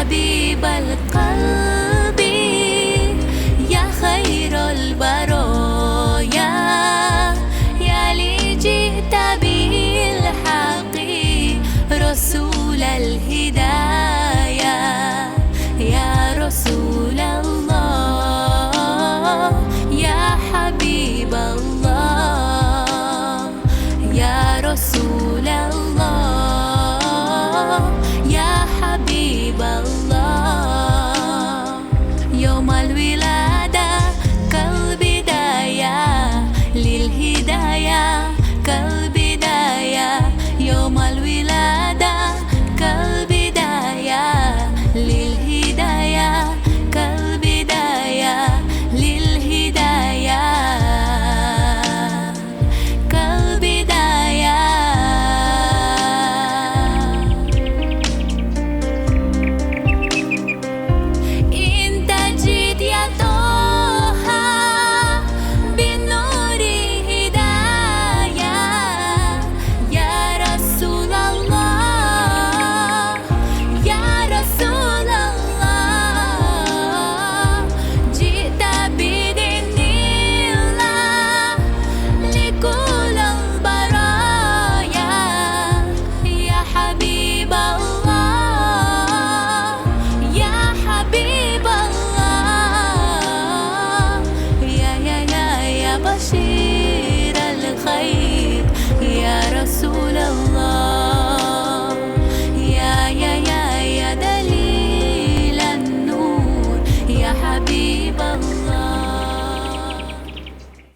حبيب القلب يا خير البرايا، يا لي جئت بالحق رسول الهدايا، يا رسول الله يا حبيب الله، يا رسول الله يا حبيب الله. يوم الولادة كالبداية للهداية، كالبداية يوم الولادة كالبداية للهداية، كالبداية للهداية، كالبداية. انت جيت يا طه بالنور هداية، يا رسول الله يا رسول الله، جئت بدين الله لكل البرايا، يا حبيب الله يا حبيب الله، يا بشير الخير يا رسول الله، يا دليل النور يا حبيب الله.